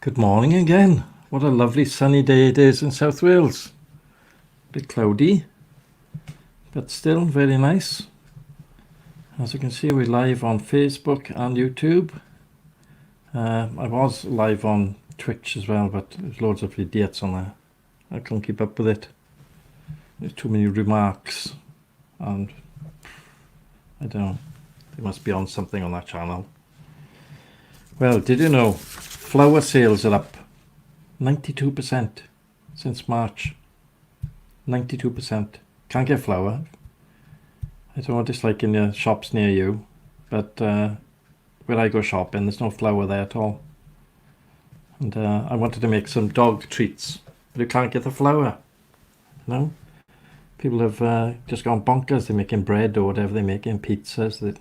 Good morning again. What a lovely sunny day it is in South Wales. A bit cloudy, but still very nice. As you can see, we're live on Facebook and YouTube. I was live on Twitch as well, but there's loads of idiots on there. I couldn't keep up with it. There's too many remarks, and I don't know. They must be on something on that channel. Well, did you know flour sales are up 92% since March? 92%. Can't get flour. I don't know what it's like in the shops near you, but where I go shopping, there's no flour there at all. And I wanted to make some dog treats, but you can't get the flour. No? People have just gone bonkers. They're making bread or whatever they're making, pizzas. I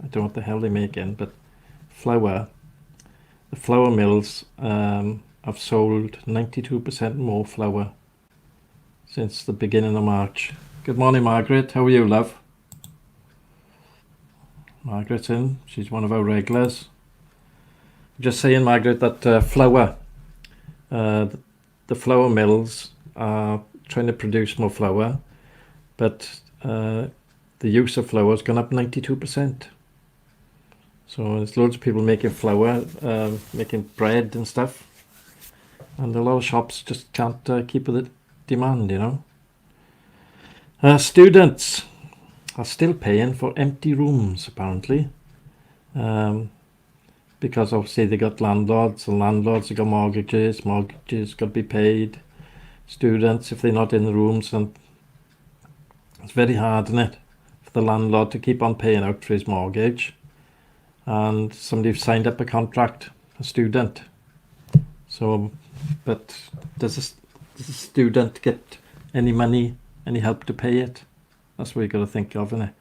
don't know what the hell they're making, but flour. The flour mills have sold 92% more flour since the beginning of March. Good morning, Margaret. How are you, love? Margaret's in. She's one of our regulars. Just saying, Margaret, that flour, the flour mills are trying to produce more flour, but the use of flour has gone up 92%. So there's loads of people making flour, making bread and stuff, and a lot of shops just can't keep with the demand, you know. Students are still paying for empty rooms, apparently, because obviously they got landlords, and landlords have got mortgages got to be paid. Students, if they're not in the rooms, and it's very hard, isn't it, for the landlord to keep on paying out for his mortgage. And somebody signed up a contract, a student. So, but does a student get any money, any help to pay it? That's what you got to think of, isn't it?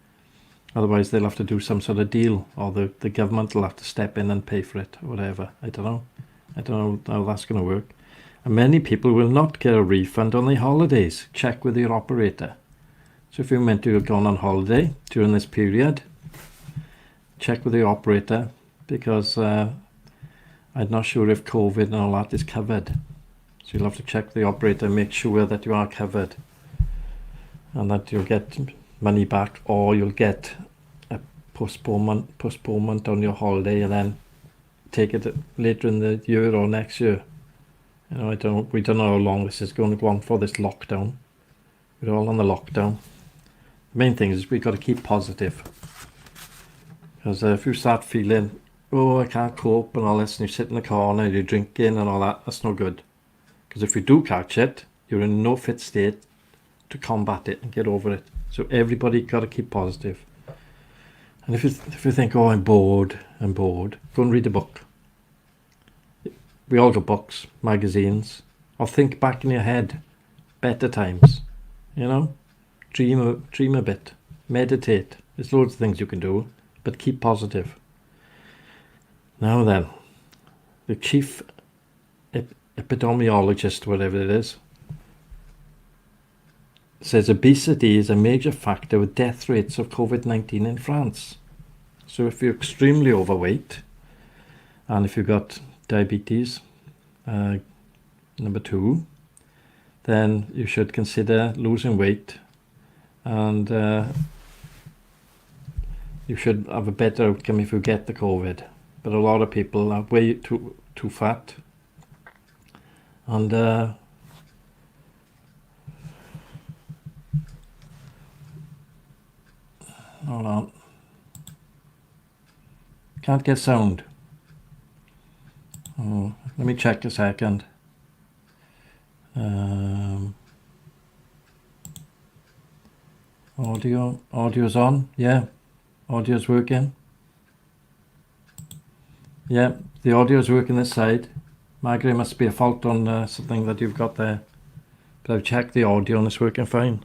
Otherwise, they'll have to do some sort of deal, or the government will have to step in and pay for it, or whatever. I don't know. I don't know how that's going to work. And many people will not get a refund on their holidays. Check with your operator. So if you're meant to have gone on holiday during this period, check with the operator, because I'm not sure if COVID and all that is covered. So you'll have to check with the operator and make sure that you are covered, and that you'll get money back, or you'll get a postponement on your holiday, and then take it later in the year or next year. You know, we don't know how long this is going to go on for, this lockdown. We're all on the lockdown. The main thing is we've got to keep positive. Because if you start feeling, oh, I can't cope and all this, and you sit in the corner, you're drinking and all that, that's no good. Because if you do catch it, you're in no fit state to combat it and get over it. So everybody got to keep positive. And if you think, oh, I'm bored, go and read a book. We all got books, magazines, or think back in your head, better times, you know, dream a bit, meditate. There's loads of things you can do. But keep positive. Now then, the chief epidemiologist, whatever it is, says obesity is a major factor with death rates of COVID-19 in France. So if you're extremely overweight, and if you've got diabetes, number 2, then you should consider losing weight, and you should have a better outcome if you get the COVID. But a lot of people are way too fat. And hold on. Can't get sound. Oh, let me check a second. Audio's on, yeah. Audio's working. Yeah, the audio's working this side. Margaret, must be a fault on something that you've got there. But I've checked the audio and it's working fine.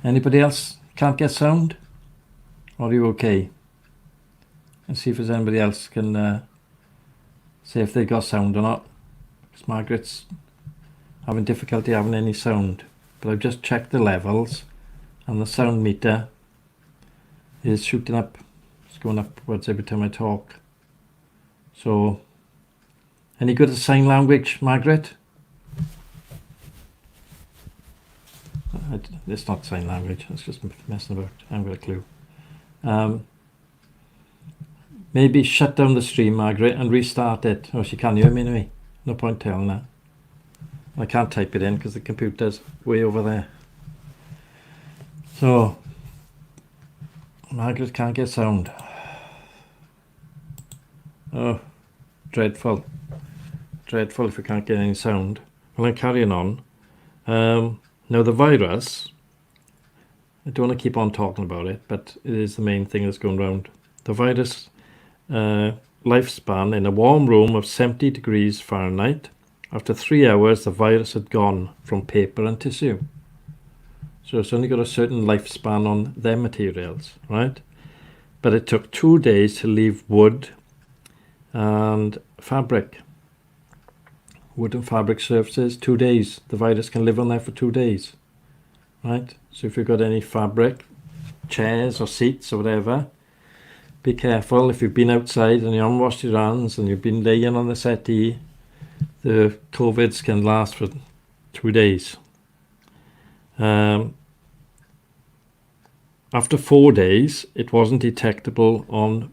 Anybody else can't get sound? Or are you okay? Let's see if there's anybody else can say if they got sound or not. Because Margaret's having difficulty having any sound. But I've just checked the levels, and the sound meter is shooting up. It's going upwards every time I talk. So Any good at sign language, Margaret? It's not sign language, it's just messing about. I haven't got a clue. Maybe shut down the stream, Margaret, and restart it. Oh, she can't hear me anyway. No point telling her. I can't type it in because the computer's way over there. So, Margaret can't get sound. Oh, dreadful. Dreadful if we can't get any sound. Well, I'm carrying on. Now the virus, I don't want to keep on talking about it, but it is the main thing that's going around. The virus lifespan in a warm room of 70 degrees Fahrenheit. After 3 hours, the virus had gone from paper and tissue. So it's only got a certain lifespan on their materials, right? But it took 2 days to leave wood and fabric. Wood and fabric surfaces, 2 days. The virus can live on there for 2 days, right? So if you've got any fabric, chairs or seats or whatever, be careful. If you've been outside and you haven't washed your hands and you've been laying on the settee, the COVIDs can last for 2 days. After 4 days, it wasn't detectable on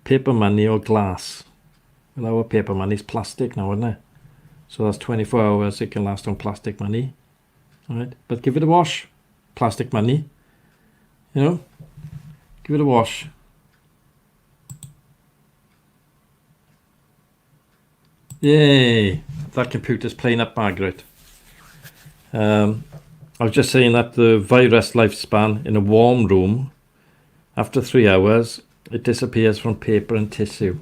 paper money or glass. Well, our paper money is plastic now, isn't it? So that's 24 hours it can last on plastic money. All right, but give it a wash. Plastic money, you know, give it a wash. Yay, that computer's playing up, Margaret. I was just saying that the virus lifespan in a warm room, after 3 hours, it disappears from paper and tissue.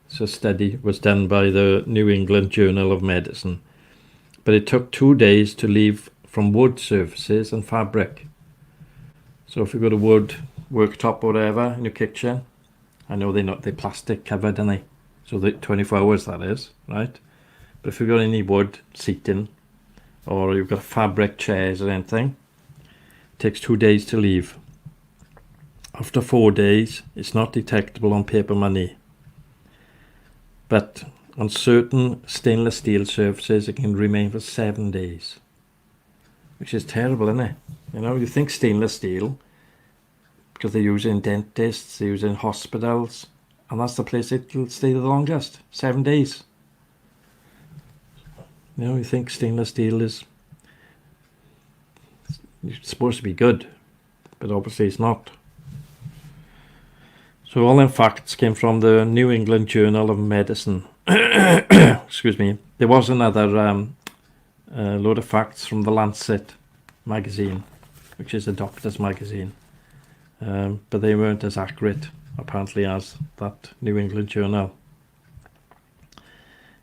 So a study was done by the New England Journal of Medicine. But it took 2 days to leave from wood surfaces and fabric. So if you've got a wood worktop or whatever in your kitchen, I know they're plastic covered, aren't they? So the 24 hours that is, right? But if you've got any wood seating or you've got fabric chairs or anything, it takes 2 days to leave. After 4 days, it's not detectable on paper money. But on certain stainless steel surfaces, it can remain for 7 days. Which is terrible, isn't it? You know, you think stainless steel, because they use it in dentists, they use it in hospitals, and that's the place it'll stay the longest, 7 days. You know, you think stainless steel is supposed to be good, but obviously it's not. So all them facts came from the New England Journal of Medicine. Excuse me. There was another load of facts from the Lancet magazine, which is a doctor's magazine. But they weren't as accurate, apparently, as that New England Journal.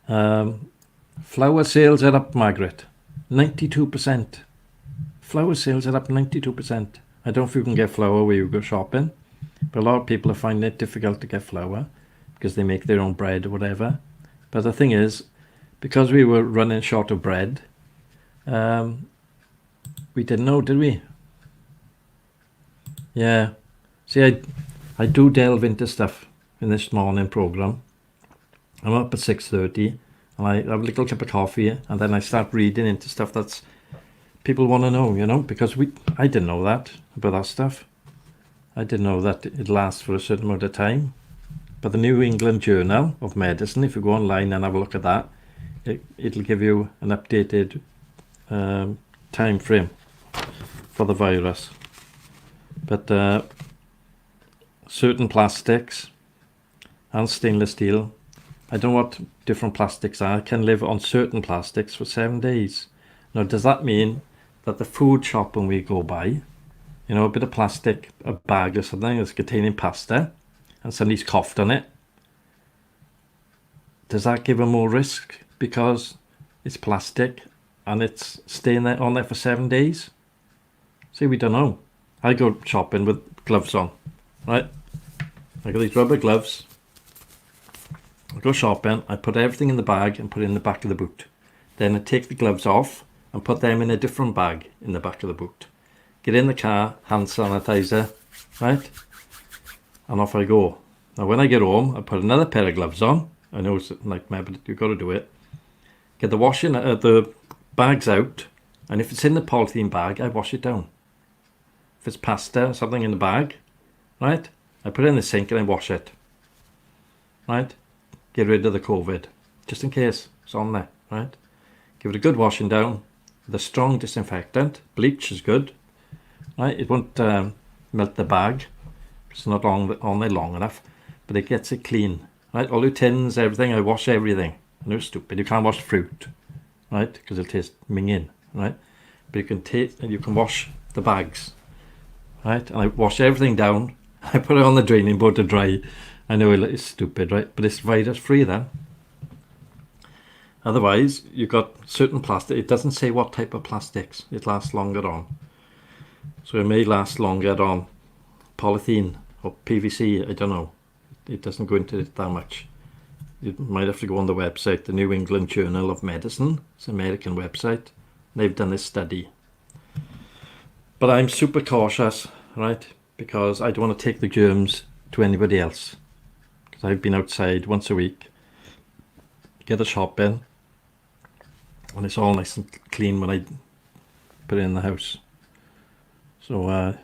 Flower sales are up, Margaret. 92%. Flower sales are up 92%. I don't know if you can get flour where you go shopping, but a lot of people are finding it difficult to get flour because they make their own bread or whatever. But the thing is, because we were running short of bread, we didn't know, did we? Yeah. See, I do delve into stuff in this morning program. I'm up at 6:30 and I have a little cup of coffee and then I start reading into stuff that's people want to know, you know, because I didn't know that about that stuff. I didn't know that it lasts for a certain amount of time. But the New England Journal of Medicine, if you go online and have a look at that, it'll give you an updated time frame for the virus. But certain plastics and stainless steel, I don't know what different plastics are, can live on certain plastics for 7 days. Now, does that mean that the food shop when we go by, you know, a bit of plastic, a bag or something that's containing pasta, and somebody's coughed on it, does that give them more risk because it's plastic and it's staying there on there for 7 days? See, we don't know. I go shopping with gloves on, right? I got these rubber gloves. I go shopping, I put everything in the bag and put it in the back of the boot. Then I take the gloves off and put them in a different bag in the back of the boot. Get in the car, hand sanitizer, right? And off I go. Now when I get home, I put another pair of gloves on I know it's a nightmare, but you've got to do it. Get the washing, the bags out, and if it's in the polythene bag, I wash it down. If it's pasta or something in the bag, right, I put it in the sink and I wash it. Right, get rid of the COVID, just in case it's on there. Right, give it a good washing down with a strong disinfectant. Bleach is good. Right, it won't melt the bag. It's not on there long enough, but it gets it clean. Right, all your tins, everything. I wash everything. I know it's stupid. You can't wash fruit, right, because it'll taste minging. Right, but you can taste and you can wash the bags. Right, and I wash everything down. I put it on the draining board to dry. I know it's stupid, right, but it's virus free then. Otherwise, you've got certain plastic. It doesn't say what type of plastics it lasts longer on. So it may last longer on polythene or PVC, I don't know. It doesn't go into it that much. You might have to go on the website, the New England Journal of Medicine. It's an American website. They've done this study. But I'm super cautious, right, because I don't want to take the germs to anybody else. Because I've been outside once a week, get a shop in, and it's all nice and clean when I put it in the house. So,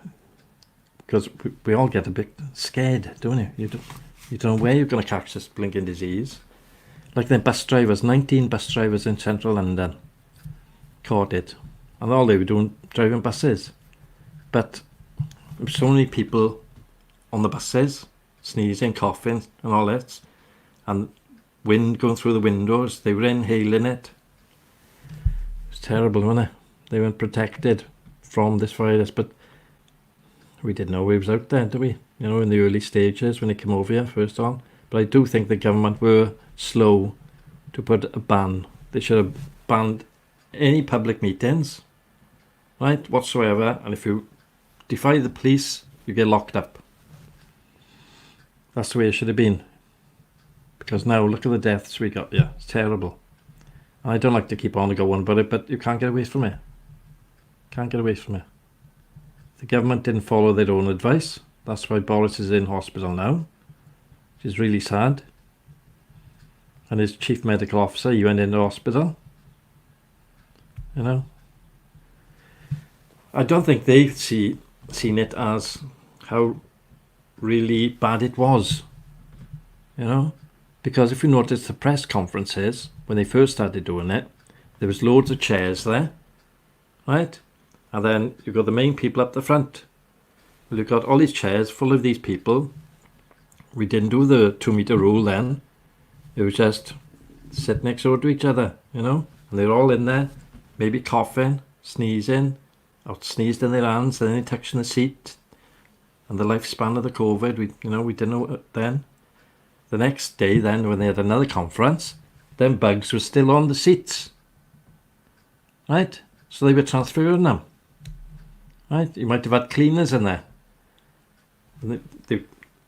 because we all get a bit scared, don't you? You don't know where you're going to catch this blinking disease. Like the bus drivers, 19 bus drivers in central London caught it. And all they were doing, driving buses. But there were so many people on the buses, sneezing, coughing and all that. And wind going through the windows, they were inhaling it. It was terrible, wasn't it? They weren't protected from this virus, but we didn't know it was out there, did we? You know, in the early stages when it came over here first on. But I do think the government were slow to put a ban. They should have banned any public meetings, right, whatsoever. And if you defy the police, you get locked up. That's the way it should have been. Because now, look at the deaths we got. Yeah, it's terrible. And I don't like to keep on going about it, but you can't get away from it. Can't get away from it. The government didn't follow their own advice. That's why Boris is in hospital now, which is really sad. And his chief medical officer, he went into hospital. You know, I don't think they've seen it as how really bad it was. You know, because if you notice the press conferences when they first started doing it, there was loads of chairs there, right? And then you've got the main people up the front. Well, you've got all these chairs full of these people. We didn't do the 2-meter rule then. It was just sit next door to each other, you know. And they're all in there, maybe coughing, sneezing, or sneezed in their hands, and then they touching the seat. And the lifespan of the COVID, we didn't know it then. The next day then, when they had another conference, them bugs were still on the seats. Right? So they were transferring them. Right? You might have had cleaners in there.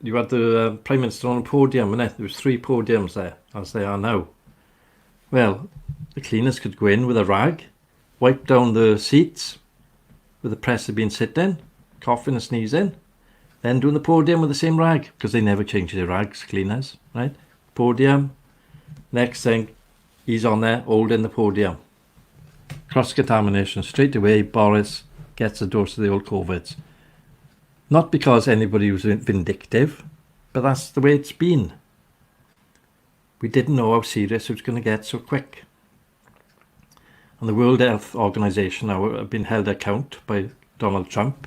You had the Prime Minister on a podium, and there was 3 podiums there, as they are now. Well, the cleaners could go in with a rag, wipe down the seats where the press had been sitting, coughing and sneezing, then doing the podium with the same rag, because they never change their rags, cleaners, right? Podium. Next thing, he's on there holding the podium. Cross-contamination. Straight away, Boris gets a dose of the old COVIDs. Not because anybody was vindictive, but that's the way it's been. We didn't know how serious it was going to get so quick. And the World Health Organization now have been held account by Donald Trump,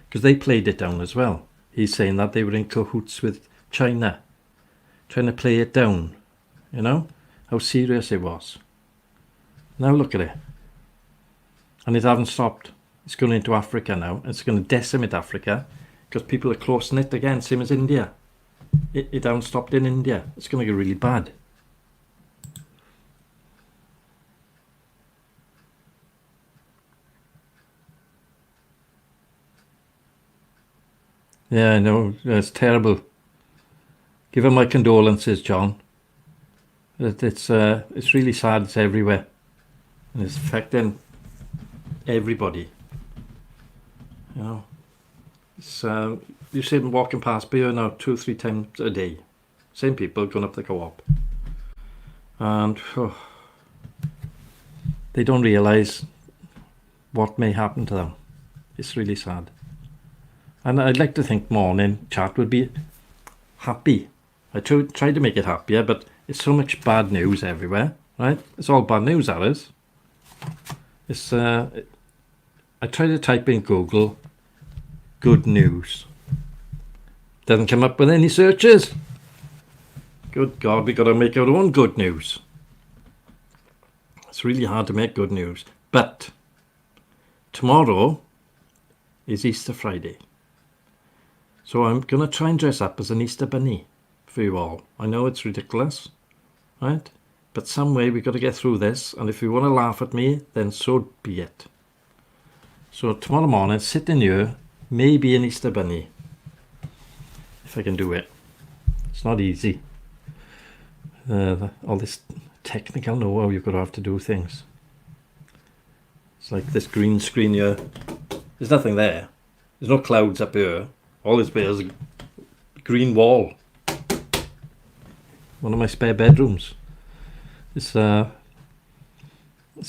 because they played it down as well. He's saying that they were in cahoots with China, trying to play it down, you know, how serious it was. Now look at it. And it hasn't stopped. It's going into Africa now. It's going to decimate Africa because people are closing it again, same as India. It hasn't stopped in India. It's going to get really bad. Yeah, I know. It's terrible. Give him my condolences, John. It's really sad. It's everywhere. And it's affecting everybody. You know. It's, you see them walking past here now 2 or 3 times a day. Same people going up the co-op. and they don't realise what may happen to them. It's really sad. And I'd like to think morning chat would be happy. I try to make it happier, but it's so much bad news everywhere, right? It's all bad news, that is. It's I try to type in Google good news. Doesn't come up with any searches. Good God, we got to make our own good news. It's really hard to make good news. But tomorrow is Easter Friday. So I'm going to try and dress up as an Easter bunny for you all. I know it's ridiculous, right? But some way we've got to get through this. And if you want to laugh at me, then so be it. So tomorrow morning, sitting here, maybe an Easter bunny. If I can do it. It's not easy. All this technical know-how you've got to have to do things. It's like this green screen here. There's nothing there. There's no clouds up here. All this bit is a green wall. One of my spare bedrooms. It's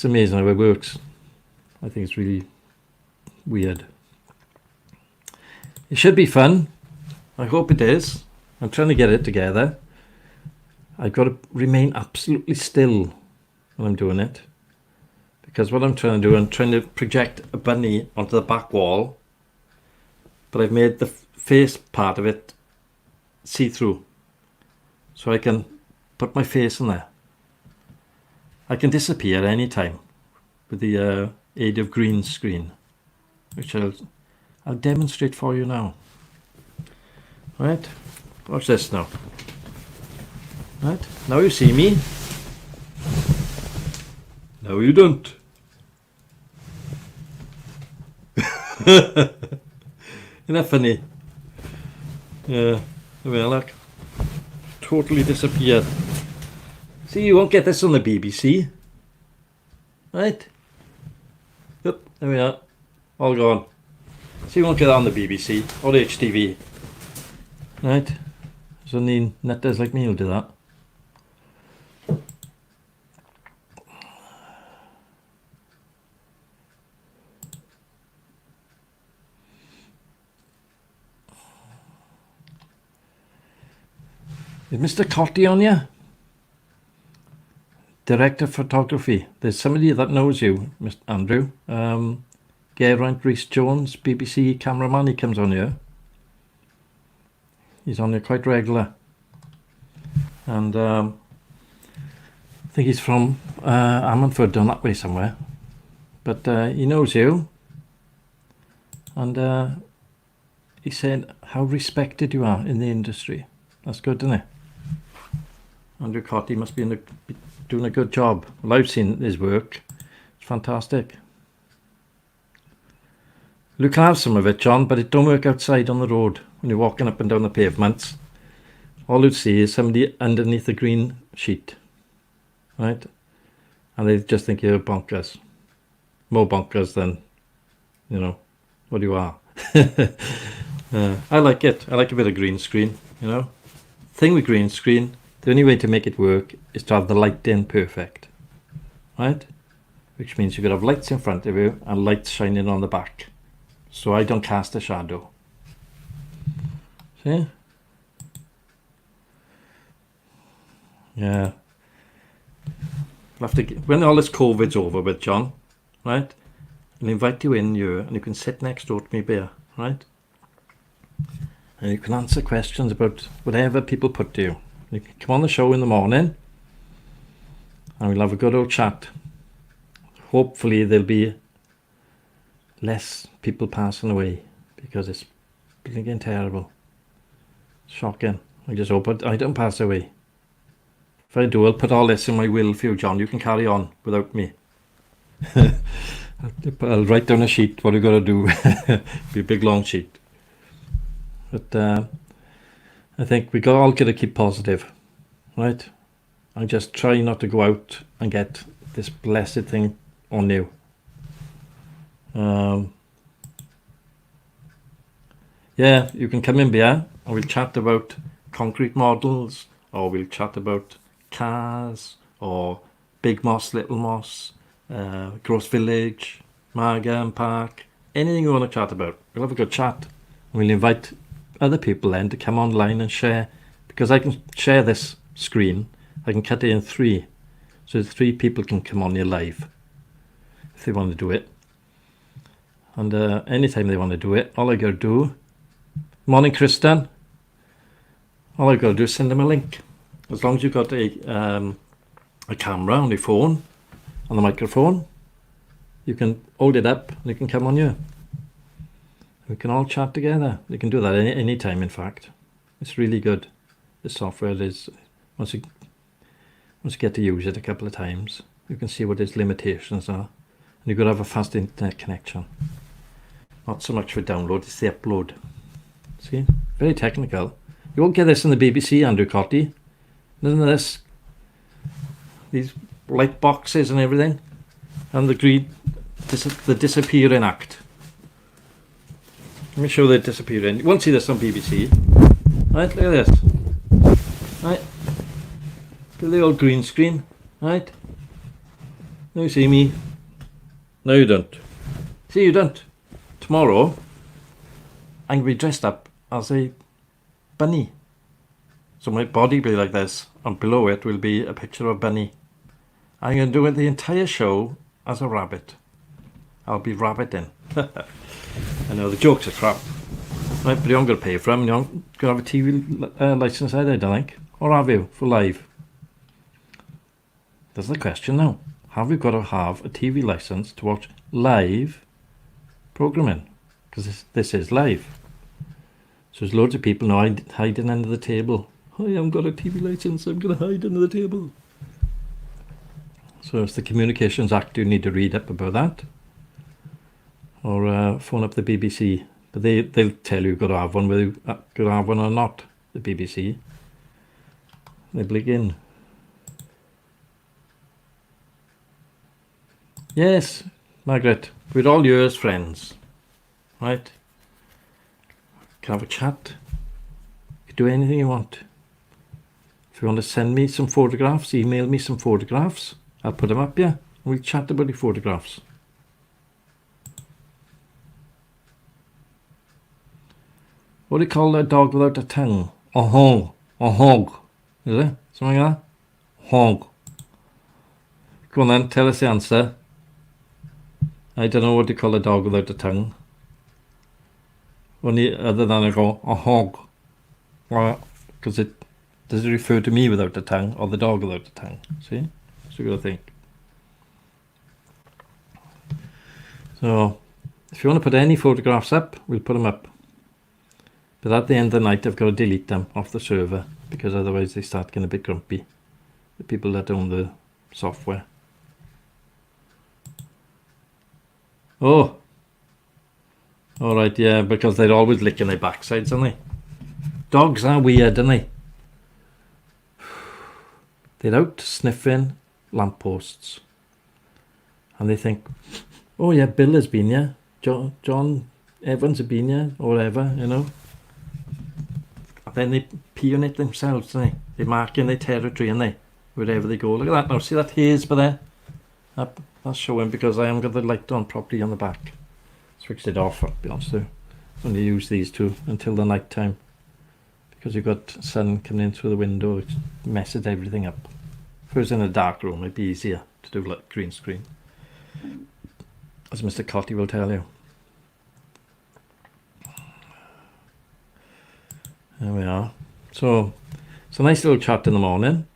amazing how it works. I think it's really weird. It should be fun. I hope it is. I'm trying to get it together. I've got to remain absolutely still when I'm doing it. Because what I'm trying to do, I'm trying to project a bunny onto the back wall. But I've made the face part of it see-through. So I can put my face in there. I can disappear any time with the aid of green screen. Which I'll demonstrate for you now. Right, watch this now. Right, now you see me. No, you don't. Isn't that funny? Yeah, well, look. Totally disappeared. See, you won't get this on the BBC. Right? Yep, there we are. All gone. See, you won't get that on the BBC or HTV. Right? There's only nutters like me who'll do that. Is Mr. Cotty on you? Director of Photography. There's somebody that knows you, Mr. Andrew. Geraint Rhys-Jones, BBC cameraman. He comes on here. He's on here quite regular. And I think he's from Ammanford, down that way somewhere. But he knows you. And he said how respected you are in the industry. That's good, isn't it? Andrew Cotty must be doing a good job. Well, I've seen his work. It's fantastic. You can have some of it, John, but it don't work outside on the road when you're walking up and down the pavements. All you'd see is somebody underneath the green sheet, right? And they just think you're bonkers. More bonkers than, you know, what you are. I like it. I like a bit of green screen, you know. Thing with green screen, the only way to make it work is to have the light in perfect, right? Which means you could have lights in front of you and lights shining on the back. So I don't cast a shadow. See? Yeah. We'll have to when all this COVID's over with, John, right? I'll invite you in here and you can sit next door to me, bear, right? And you can answer questions about whatever people put to you. You can come on the show in the morning and we'll have a good old chat. Hopefully there'll be less people passing away because it's blinking terrible. Shocking. I just hope I don't pass away. If I do, I'll put all this in my will for you, John. You can carry on without me. I'll write down a sheet what I've got to do. Be a big long sheet. But I think we all got to keep positive, right? And just try not to go out and get this blessed thing on you. Yeah, you can come in here and we'll chat about concrete models, or we'll chat about cars, or Big Moss, Little Moss, Gross Village, Margam Park, anything you want to chat about. We'll have a good chat. We'll invite other people then to come online and share, because I can share this screen. I can cut it in 3, so 3 people can come on here live if they want to do it. And anytime they want to do it, all I got to do, morning Kristen, all I got to do is send them a link. As long as you've got a camera on your phone, on the microphone, you can hold it up and you can come on here. We can all chat together. You can do that any time, in fact. It's really good. The software is, once you get to use it a couple of times, you can see what its limitations are. And you've got to have a fast internet connection. Not so much for download, it's the upload. See? Very technical. You won't get this in the BBC, Andrew Cotty. None of this. These light boxes and everything. And the disappearing act. Let me show the disappearing. You won't see this on BBC. Right, look at this. Right. Look at the old green screen. Right. Now you see me. No, you don't. See, you don't. Tomorrow, I'm going to be dressed up as a bunny. So my body will be like this, and below it will be a picture of a bunny. I'm going to do it the entire show as a rabbit. I'll be rabbiting. I know, the jokes are crap. Right, but you're going to pay for them. You're going to have a TV licence, I don't think. Or have you, for live? There's the question now. Have you got to have a TV licence to watch live programming? Because this is live. So there's loads of people now hiding under the table. I haven't got a TV licence, I'm going to hide under the table. So it's the Communications Act, you need to read up about that. Or phone up the BBC. But they'll tell you you've got to have one, whether you've got to have one or not, the BBC. They begin. Yes, Margaret, we're all yours, friends. Right? Can have a chat. You can do anything you want. If you want to send me some photographs, email me some photographs, I'll put them up here. We'll chat about the photographs. What do you call a dog without a tongue? A hog. A hog. Is it? Something like that? Hog. Go on then, tell us the answer. I don't know what you call a dog without a tongue. Only other than I go, a hog. Because it does it refer to me without a tongue or the dog without a tongue. See? So you got to think. So, if you want to put any photographs up, we'll put them up. But at the end of the night, I've got to delete them off the server because otherwise they start getting a bit grumpy. The people that own the software. Oh. Alright, yeah, because they're always licking their backsides, aren't they? Dogs are weird, aren't they? They're out sniffing lampposts. And they think, oh yeah, Bill has been here. John Evans has been here, or whatever, you know. And then they pee on it themselves, don't they? They're marking their territory, and they, wherever they go. Look at that now, see that haze by there? That's showing because I haven't got the light on properly on the back. Switched it off, I'll be honest with you. Only use these two until the night time. Because you've got sun coming in through the window, it messes everything up. If it was in a dark room, it'd be easier to do like green screen. As Mr. Cotty will tell you. There we are. So, it's a nice little chat in the morning.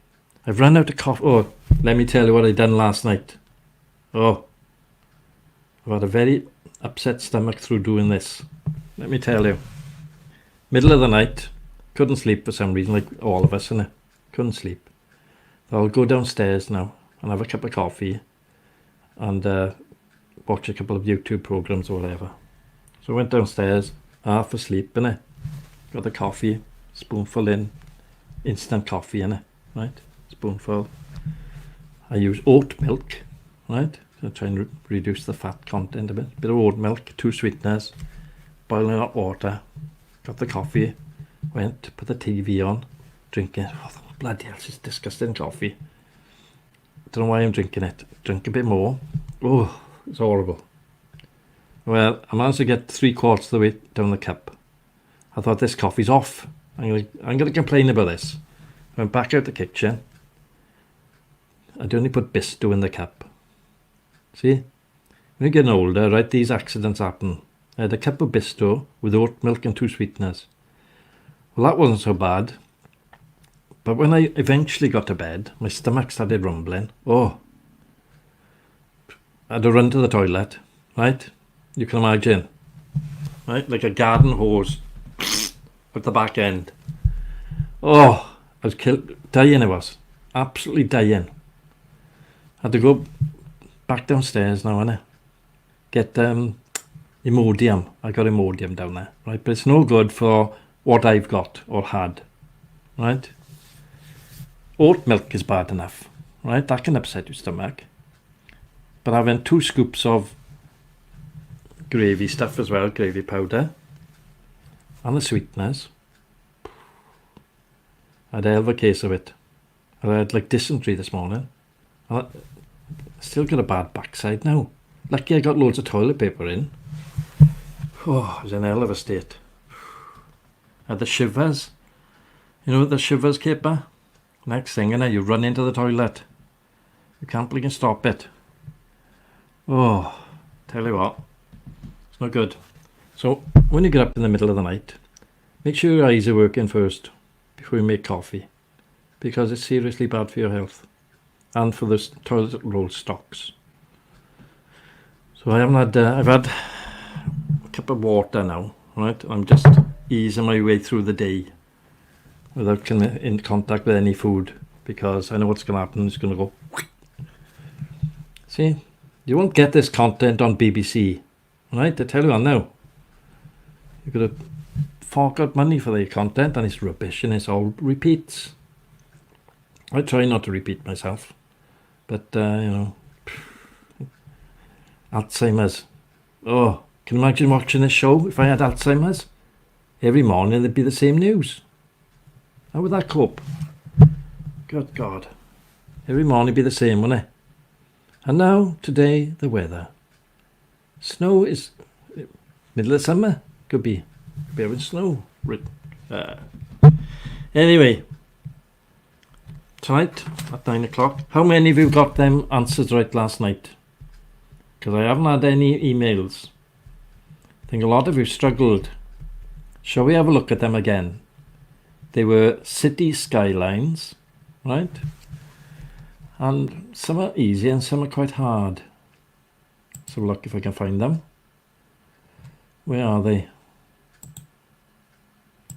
I've run out of coffee. Oh, let me tell you what I done last night. Oh, I've had a very upset stomach through doing this. Let me tell you. Middle of the night, couldn't sleep for some reason, like all of us, innit? Couldn't sleep. So I'll go downstairs now and have a cup of coffee and watch a couple of YouTube programs or whatever. So I went downstairs, half asleep, innit? Got the coffee, spoonful in, instant coffee, innit? Right? Spoonful. I use oat milk, right? So try and reduce the fat content a bit. Bit of oat milk, 2 sweeteners, boiling hot water. Got the coffee, went, put the TV on, drinking. Oh, bloody hell, it's disgusting coffee. Don't know why I'm drinking it. Drink a bit more. Oh, it's horrible. Well, I managed to get 3/4 of the way down the cup. I thought this coffee's off. I'm gonna complain about this. I went back out the kitchen. I'd only put Bisto in the cup. See? When you're getting older, right, these accidents happen. I had a cup of Bisto with oat milk and 2 sweeteners. Well, that wasn't so bad. But when I eventually got to bed, my stomach started rumbling. Oh. I had to run to the toilet, right? You can imagine. Right? Like a garden hose at the back end. Oh, I was dying I was. Absolutely dying. I had to go back downstairs now, innit? Get Imodium. I got Imodium down there, right? But it's no good for what I've got or had, right? Oat milk is bad enough, right? That can upset your stomach. But having 2 scoops of gravy stuff as well, gravy powder, and the sweeteners. I had a hell of a case of it. I had like dysentery this morning. I still got a bad backside now. Lucky I got loads of toilet paper in. Oh, I was in a hell of a state. I had the shivers. You know the shivers caper? Next thing, you run into the toilet. You can't blink and stop it. Oh, tell you what. It's not good. So, when you get up in the middle of the night, make sure your eyes are working first before you make coffee. Because it's seriously bad for your health. And for the toilet roll stocks. So I haven't had, I've had a cup of water now, right? I'm just easing my way through the day without coming in contact with any food because I know what's going to happen. It's going to go. See, you won't get this content on BBC, right? I tell you what now. You've got to fork out money for the content and it's rubbish and it's all repeats. I try not to repeat myself, but you know. Alzheimer's. Oh, can you imagine watching this show if I had Alzheimer's? Every morning there'd be the same news. How would that cope? Good God. Every morning it'd be the same, wouldn't it? And now, today, the weather. Snow is middle of summer. Could be a bit of snow. Anyway, tonight at 9 o'clock. How many of you got them answers right last night? Because I haven't had any emails. I think a lot of you struggled. Shall we have a look at them again? They were city skylines, right? And some are easy and some are quite hard. So look if I can find them. Where are they?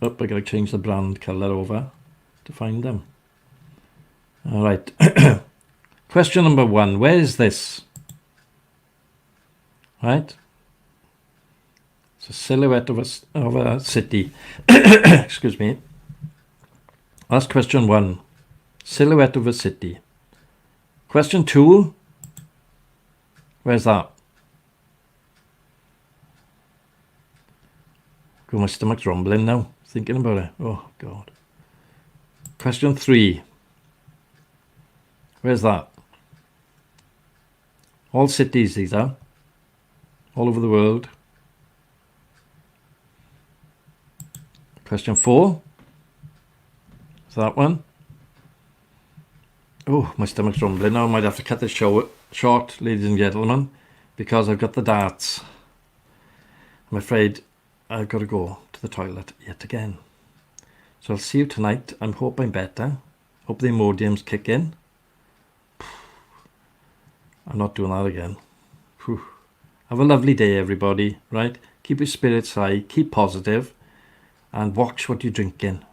Oh, I gotta change the brand colour over to find them. Alright. Question number 1. Where is this? Right? It's a silhouette of a city. Excuse me. That's question 1. Silhouette of a city. Question 2. Where's that? God, my stomach's rumbling now. Thinking about it. Oh, God. Question 3. Where's that? All cities, these are. All over the world. Question 4. Is that one? Oh, my stomach's rumbling now. I might have to cut this show short, ladies and gentlemen, because I've got the darts. I'm afraid I've got to go to the toilet yet again. So I'll see you tonight. I hope I'm better. Hope the Imodiums kick in. I'm not doing that again. Whew. Have a lovely day, everybody, right? Keep your spirits high, keep positive, and watch what you're drinking.